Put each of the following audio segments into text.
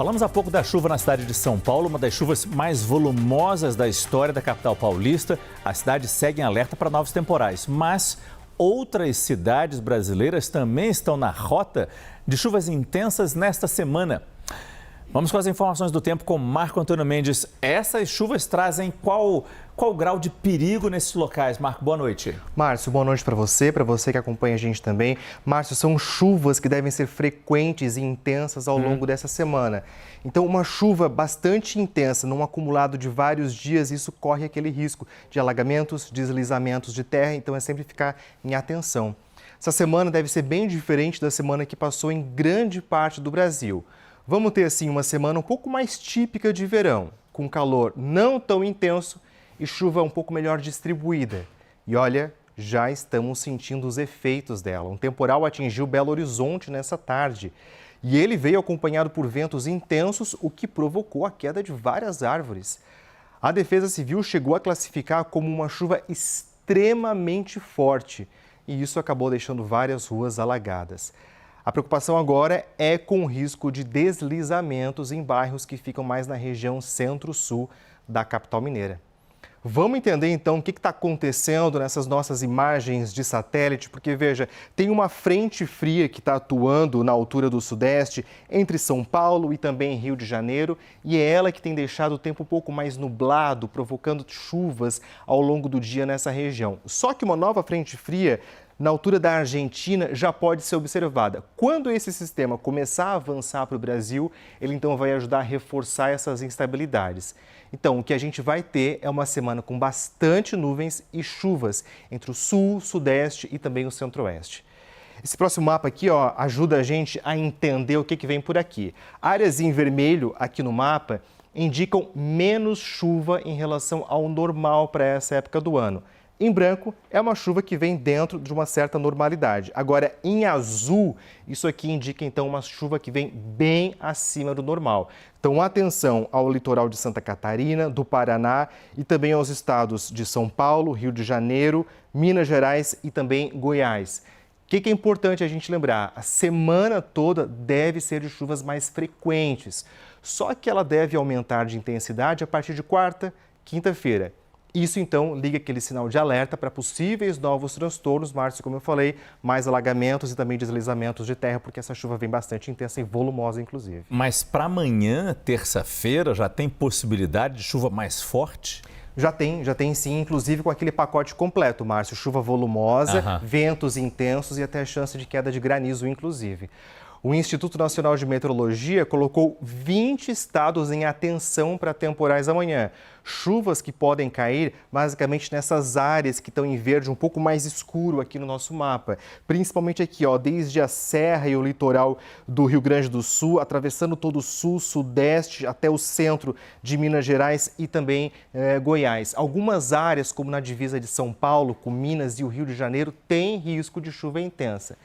Falamos há pouco da chuva na cidade de São Paulo, uma das chuvas mais volumosas da história da capital paulista. A cidade segue em alerta para novos temporais, mas outras cidades brasileiras também estão na rota de chuvas intensas nesta semana. Vamos com as informações do tempo com Marco Antônio Mendes. Essas chuvas trazem qual grau de perigo nesses locais? Marco, boa noite. Márcio, boa noite para você que acompanha a gente também. Márcio, são chuvas que devem ser frequentes e intensas ao longo dessa semana. Então, uma chuva bastante intensa, num acumulado de vários dias, isso corre aquele risco de alagamentos, deslizamentos de terra, então é sempre ficar em atenção. Essa semana deve ser bem diferente da semana que passou em grande parte do Brasil. Vamos ter, assim, uma semana um pouco mais típica de verão, com calor não tão intenso e chuva um pouco melhor distribuída. E olha, já estamos sentindo os efeitos dela. Um temporal atingiu Belo Horizonte nessa tarde. E ele veio acompanhado por ventos intensos, o que provocou a queda de várias árvores. A Defesa Civil chegou a classificar como uma chuva extremamente forte. E isso acabou deixando várias ruas alagadas. A preocupação agora é com o risco de deslizamentos em bairros que ficam mais na região centro-sul da capital mineira. Vamos entender então o que está acontecendo nessas nossas imagens de satélite, porque veja, tem uma frente fria que está atuando na altura do sudeste, entre São Paulo e também Rio de Janeiro, e é ela que tem deixado o tempo um pouco mais nublado, provocando chuvas ao longo do dia nessa região. Só que uma nova frente fria na altura da Argentina já pode ser observada. Quando esse sistema começar a avançar para o Brasil, ele então vai ajudar a reforçar essas instabilidades. Então, o que a gente vai ter é uma semana com bastante nuvens e chuvas entre o sul, sudeste e também o centro-oeste. Esse próximo mapa aqui, ó, ajuda a gente a entender o que vem por aqui. Áreas em vermelho aqui no mapa indicam menos chuva em relação ao normal para essa época do ano. Em branco, é uma chuva que vem dentro de uma certa normalidade. Agora, em azul, isso aqui indica, então, uma chuva que vem bem acima do normal. Então, atenção ao litoral de Santa Catarina, do Paraná e também aos estados de São Paulo, Rio de Janeiro, Minas Gerais e também Goiás. O que é importante a gente lembrar? A semana toda deve ser de chuvas mais frequentes, só que ela deve aumentar de intensidade a partir de quarta, quinta-feira. Isso, então, liga aquele sinal de alerta para possíveis novos transtornos, Márcio, como eu falei, mais alagamentos e também deslizamentos de terra, porque essa chuva vem bastante intensa e volumosa, inclusive. Mas para amanhã, terça-feira, já tem possibilidade de chuva mais forte? Já tem sim, inclusive com aquele pacote completo, Márcio. Chuva volumosa, ventos intensos e até chance de queda de granizo, inclusive. O Instituto Nacional de Meteorologia colocou 20 estados em atenção para temporais amanhã. Chuvas que podem cair basicamente nessas áreas que estão em verde um pouco mais escuro aqui no nosso mapa. Principalmente aqui, ó, desde a serra e o litoral do Rio Grande do Sul, atravessando todo o sul, sudeste, até o centro de Minas Gerais e também Goiás. Algumas áreas, como na divisa de São Paulo, com Minas e o Rio de Janeiro, têm risco de chuva intensa.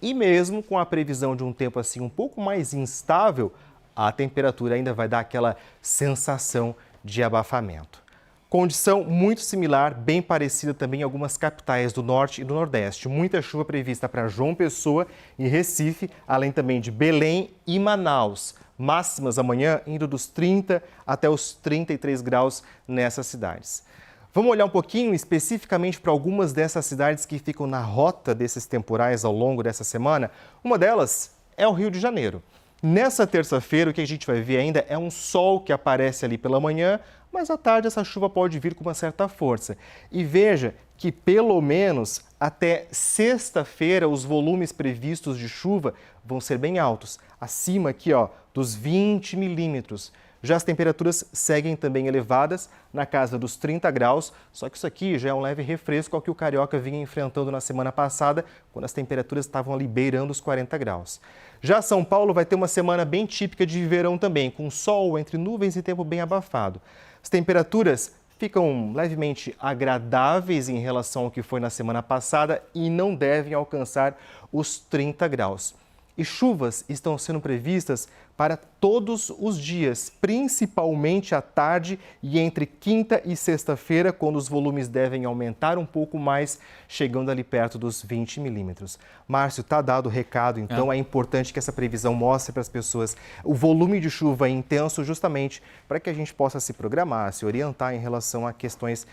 E mesmo com a previsão de um tempo assim um pouco mais instável, a temperatura ainda vai dar aquela sensação de abafamento. Condição muito similar, bem parecida também em algumas capitais do norte e do nordeste. Muita chuva prevista para João Pessoa e Recife, além também de Belém e Manaus. Máximas amanhã indo dos 30 até os 33 graus nessas cidades. Vamos olhar um pouquinho especificamente para algumas dessas cidades que ficam na rota desses temporais ao longo dessa semana. Uma delas é o Rio de Janeiro. Nessa terça-feira, o que a gente vai ver ainda é um sol que aparece ali pela manhã, mas à tarde essa chuva pode vir com uma certa força. E veja que pelo menos até sexta-feira os volumes previstos de chuva vão ser bem altos, acima aqui, ó, dos 20 milímetros. Já as temperaturas seguem também elevadas, na casa dos 30 graus, só que isso aqui já é um leve refresco ao que o Carioca vinha enfrentando na semana passada, quando as temperaturas estavam ali beirando os 40 graus. Já São Paulo vai ter uma semana bem típica de verão também, com sol entre nuvens e tempo bem abafado. As temperaturas ficam levemente agradáveis em relação ao que foi na semana passada e não devem alcançar os 30 graus. E chuvas estão sendo previstas para todos os dias, principalmente à tarde e entre quinta e sexta-feira, quando os volumes devem aumentar um pouco mais, chegando ali perto dos 20 milímetros. Márcio, está dado o recado, então é importante que essa previsão mostre para as pessoas o volume de chuva intenso, justamente para que a gente possa se programar, se orientar em relação a questões,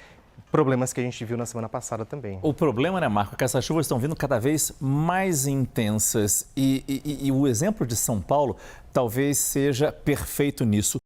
problemas que a gente viu na semana passada também. O problema, né, Marco, é que essas chuvas estão vindo cada vez mais intensas e o exemplo de São Paulo talvez seja perfeito nisso.